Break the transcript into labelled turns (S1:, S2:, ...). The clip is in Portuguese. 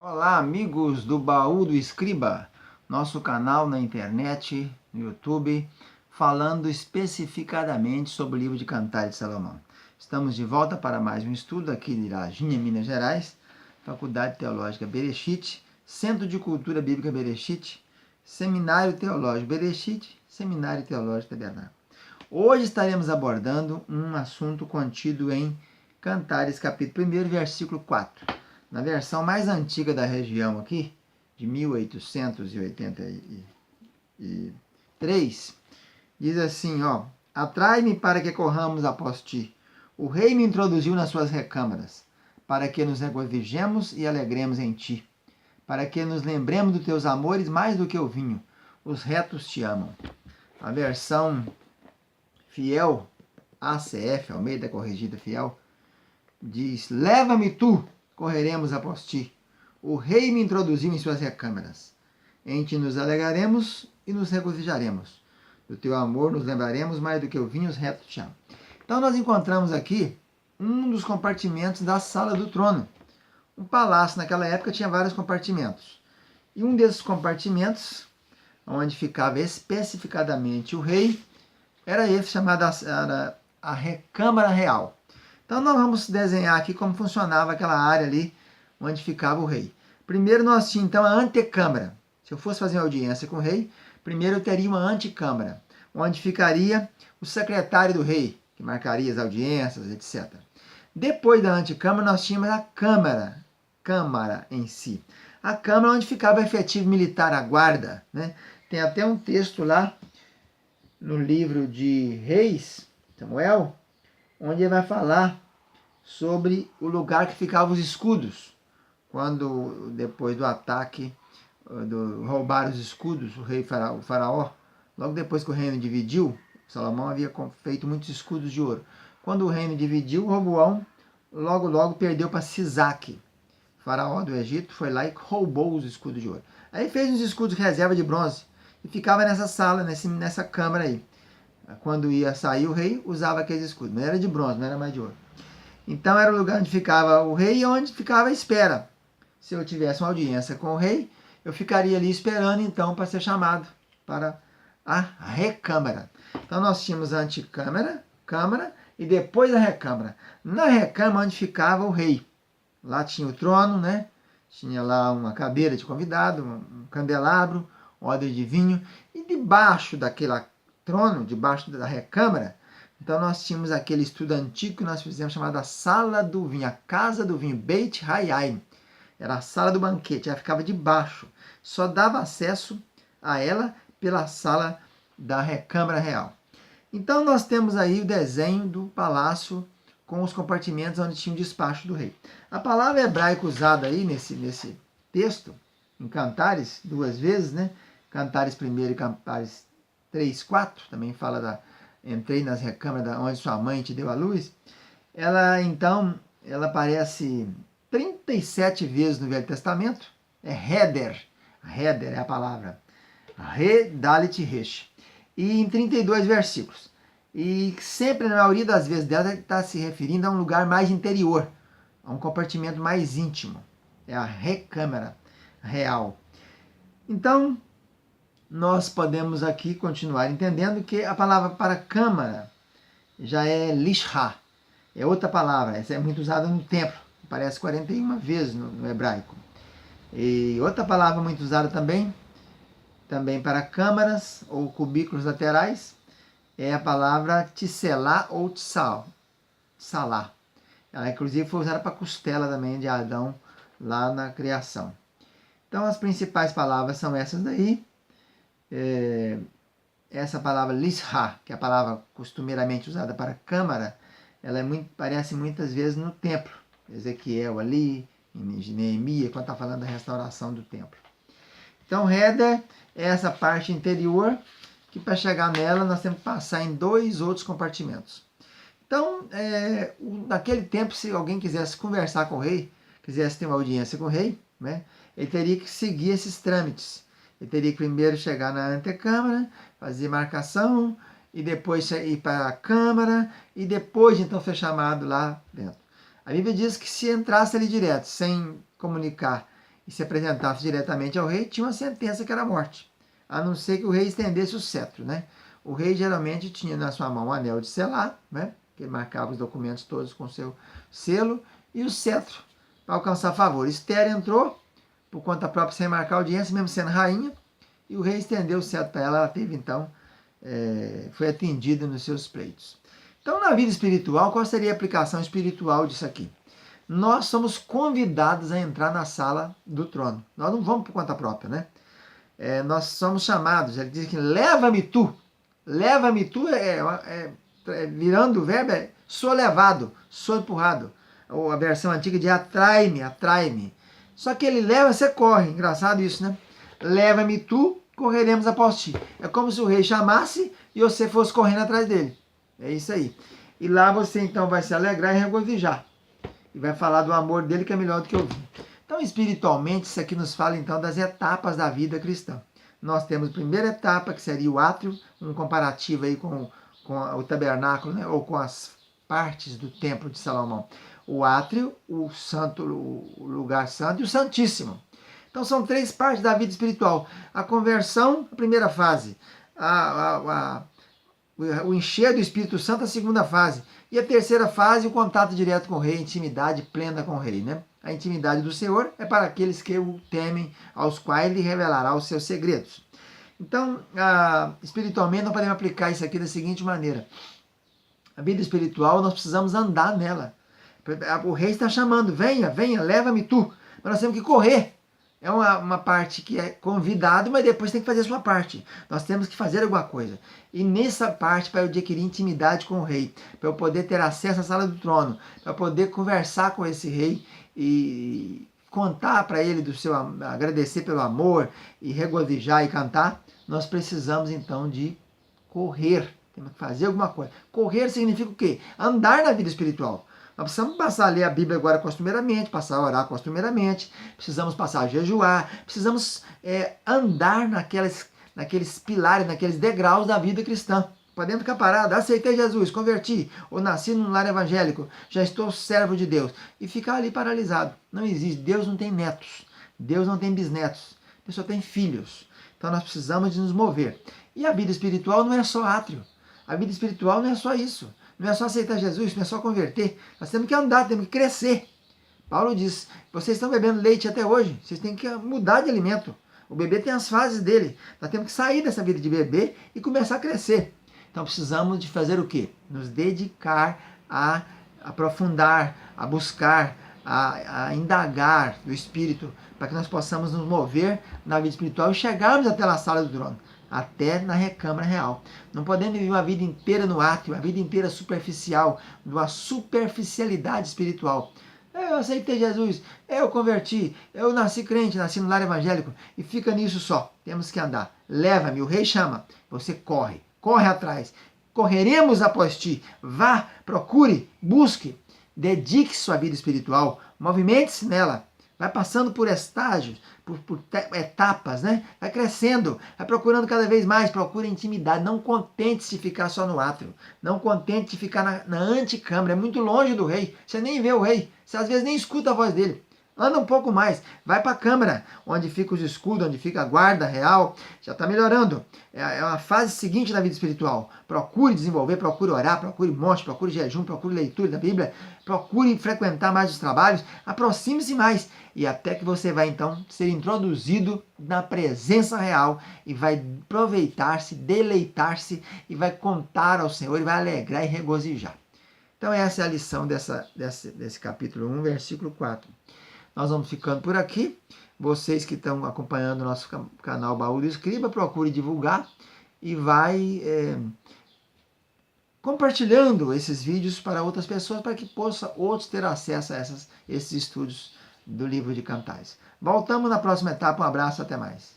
S1: Olá, amigos do Baú do Escriba, nosso canal na internet, no YouTube, falando especificadamente sobre o livro de Cantares de Salomão. Estamos de volta para mais um estudo aqui de Lajinha, Minas Gerais, Faculdade Teológica Berechit, Centro de Cultura Bíblica Berechit, Seminário Teológico Berechit, Seminário Teológico Tabernáculo. Hoje estaremos abordando um assunto contido em Cantares, capítulo 1, versículo 4. Na versão mais antiga da região aqui, de 1883, diz assim, atrai-me para que corramos após ti. O rei me introduziu nas suas recâmaras, para que nos regozijemos e alegremos em ti, para que nos lembremos dos teus amores mais do que o vinho. Os retos te amam. A versão fiel, ACF, Almeida Corrigida Fiel, diz, leva-me tu, correremos após ti. O rei me introduziu em suas recâmaras. Em ti nos alegraremos e nos regozijaremos. Do teu amor nos lembraremos mais do que o vinho, os retos te amam. Então nós encontramos aqui um dos compartimentos da sala do trono. Um palácio naquela época tinha vários compartimentos. E um desses compartimentos, onde ficava especificadamente o rei, era esse chamado a recâmara real. Então nós vamos desenhar aqui como funcionava aquela área ali onde ficava o rei. Primeiro nós tínhamos então a antecâmara. Se eu fosse fazer uma audiência com o rei, primeiro eu teria uma antecâmara, onde ficaria o secretário do rei, que marcaria as audiências, etc. Depois da antecâmara nós tínhamos a câmara em si. A câmara onde ficava o efetivo militar, a guarda, né? Tem até um texto lá no livro de Reis, Samuel, onde ele vai falar sobre o lugar que ficavam os escudos. Quando, depois do ataque, roubaram os escudos, o faraó, logo depois que o reino dividiu, Salomão havia feito muitos escudos de ouro. Quando o reino dividiu, Roboão logo perdeu para Sisaque, faraó do Egito, foi lá e roubou os escudos de ouro. Aí fez uns escudos de reserva de bronze e ficava nessa sala, nessa câmara aí. Quando ia sair o rei, usava aqueles escudos. Não era de bronze, não era mais de ouro. Então era o lugar onde ficava o rei e onde ficava a espera. Se eu tivesse uma audiência com o rei, eu ficaria ali esperando então para ser chamado para a recâmara. Então nós tínhamos a antecâmara, câmara e depois a recâmara. Na recâmara onde ficava o rei. Lá tinha o trono, né? Tinha lá uma cadeira de convidado, um candelabro, odre de vinho. E debaixo daquela trono, debaixo da recâmara, então nós tínhamos aquele estudo antigo que nós fizemos chamado a sala do vinho, a casa do vinho, Beit Hayai. Era a sala do banquete, ela ficava debaixo. Só dava acesso a ela pela sala da recâmara real. Então nós temos aí o desenho do palácio com os compartimentos onde tinha o despacho do rei. A palavra hebraica usada aí nesse texto, em Cantares, duas vezes, né? Cantares 1 e Cantares 3, 4, também fala da entrei nas recâmaras onde sua mãe te deu a luz. Ela aparece 37 vezes no Velho Testamento. É Heder é a palavra. Redalit Resh. E em 32 versículos. E sempre, na maioria das vezes dela, está se referindo a um lugar mais interior, a um compartimento mais íntimo. É a recâmara real. Então, nós podemos aqui continuar entendendo que a palavra para câmara já é lishá, é outra palavra, essa é muito usada no templo, aparece 41 vezes no hebraico. E outra palavra muito usada também para câmaras ou cubículos laterais, é a palavra tselá ou tsal, salá. Ela inclusive foi usada para a costela também de Adão lá na criação. Então as principais palavras são essas daí. Essa palavra lishá, que é a palavra costumeiramente usada para câmara, ela aparece muitas vezes no templo. Ezequiel ali, em Neemias, quando está falando da restauração do templo. Então, Heder é essa parte interior, que para chegar nela nós temos que passar em dois outros compartimentos. Então, naquele tempo, se alguém quisesse conversar com o rei, quisesse ter uma audiência com o rei, né, ele teria que seguir esses trâmites. Ele teria que primeiro chegar na antecâmara, fazer marcação, e depois ir para a câmara, e depois então ser chamado lá dentro. A Bíblia diz que se entrasse ali direto, sem comunicar e se apresentasse diretamente ao rei, tinha uma sentença que era a morte, a não ser que o rei estendesse o cetro, né? O rei geralmente tinha na sua mão o anel de selar, né? Que marcava os documentos todos com seu selo, e o cetro para alcançar favor. Esther entrou por conta própria sem marcar audiência, mesmo sendo rainha, e o rei estendeu o cetro para ela. Ela teve então, foi atendida nos seus pleitos. Então, na vida espiritual, qual seria a aplicação espiritual disso aqui? Nós somos convidados a entrar na sala do trono. Nós não vamos por conta própria, né? Nós somos chamados, ele diz que leva-me tu. Leva-me tu virando o verbo, sou levado, sou empurrado. Ou a versão antiga de atrai-me, atrai-me. Só que ele leva, você corre. Engraçado isso, né? Leva-me tu, correremos após ti. É como se o rei chamasse e você fosse correndo atrás dele. É isso aí. E lá você então vai se alegrar e regozijar. E vai falar do amor dele, que é melhor do que ouvir. Então, espiritualmente, isso aqui nos fala então das etapas da vida cristã. Nós temos a primeira etapa, que seria o átrio, um comparativo aí com o tabernáculo, né? Ou com as partes do templo de Salomão. O átrio, o santo, o lugar santo e o santíssimo. Então são três partes da vida espiritual. A conversão, a primeira fase. O encher do Espírito Santo, a segunda fase. E a terceira fase, o contato direto com o rei, a intimidade plena com o rei, né? A intimidade do Senhor é para aqueles que o temem, aos quais ele revelará os seus segredos. Então, espiritualmente, nós podemos aplicar isso aqui da seguinte maneira. A vida espiritual, nós precisamos andar nela. O rei está chamando, venha, venha, leva-me tu. Mas nós temos que correr. É uma parte que é convidado, mas depois tem que fazer a sua parte. Nós temos que fazer alguma coisa. E nessa parte, para eu adquirir intimidade com o rei, para eu poder ter acesso à sala do trono, para eu poder conversar com esse rei e contar para ele do seu, agradecer pelo amor e regozijar e cantar, nós precisamos então de correr. Temos que fazer alguma coisa. Correr significa o quê? Andar na vida espiritual. Nós precisamos passar a ler a Bíblia agora costumeiramente, passar a orar costumeiramente, precisamos passar a jejuar, precisamos andar naqueles pilares, naqueles degraus da vida cristã. Podemos ficar parados, aceitei Jesus, converti, ou nasci num lar evangélico, já estou servo de Deus, e ficar ali paralisado. Não existe, Deus não tem netos, Deus não tem bisnetos, Deus só tem filhos. Então nós precisamos de nos mover. E a vida espiritual não é só átrio, a vida espiritual não é só isso. Não é só aceitar Jesus, não é só converter. Nós temos que andar, temos que crescer. Paulo diz, vocês estão bebendo leite até hoje, vocês têm que mudar de alimento. O bebê tem as fases dele. Nós temos que sair dessa vida de bebê e começar a crescer. Então precisamos de fazer o quê? Nos dedicar a aprofundar, a buscar, a indagar do Espírito, para que nós possamos nos mover na vida espiritual e chegarmos até a sala do trono. Até na recâmara real. Não podemos viver uma vida inteira no átrio, uma vida inteira superficial, uma superficialidade espiritual. Eu aceitei Jesus, eu converti, eu nasci crente, nasci no lar evangélico, e fica nisso só. Temos que andar. Leva-me, o rei chama, você corre, corre atrás. Correremos após ti. Vá, procure, busque, dedique sua vida espiritual, movimente-se nela. Vai passando por estágios, por etapas, né? Vai crescendo, vai procurando cada vez mais, procura intimidade. Não contente-se ficar só no átrio. Não contente-se ficar na anticâmara. É muito longe do rei. Você nem vê o rei. Você às vezes nem escuta a voz dele. Anda um pouco mais, vai para a câmara, onde fica os escudos, onde fica a guarda real. Já está melhorando. É uma fase seguinte da vida espiritual. Procure desenvolver, procure orar, procure monte, procure jejum, procure leitura da Bíblia, procure frequentar mais os trabalhos, aproxime-se mais. E até que você vai então ser introduzido na presença real e vai aproveitar-se, deleitar-se e vai contar ao Senhor e vai alegrar e regozijar. Então essa é a lição desse capítulo 1, versículo 4. Nós vamos ficando por aqui. Vocês que estão acompanhando o nosso canal Baú do Escriba, procure divulgar e vai compartilhando esses vídeos para outras pessoas, para que possam outros ter acesso a esses estudos do livro de Cantares. Voltamos na próxima etapa. Um abraço, até mais.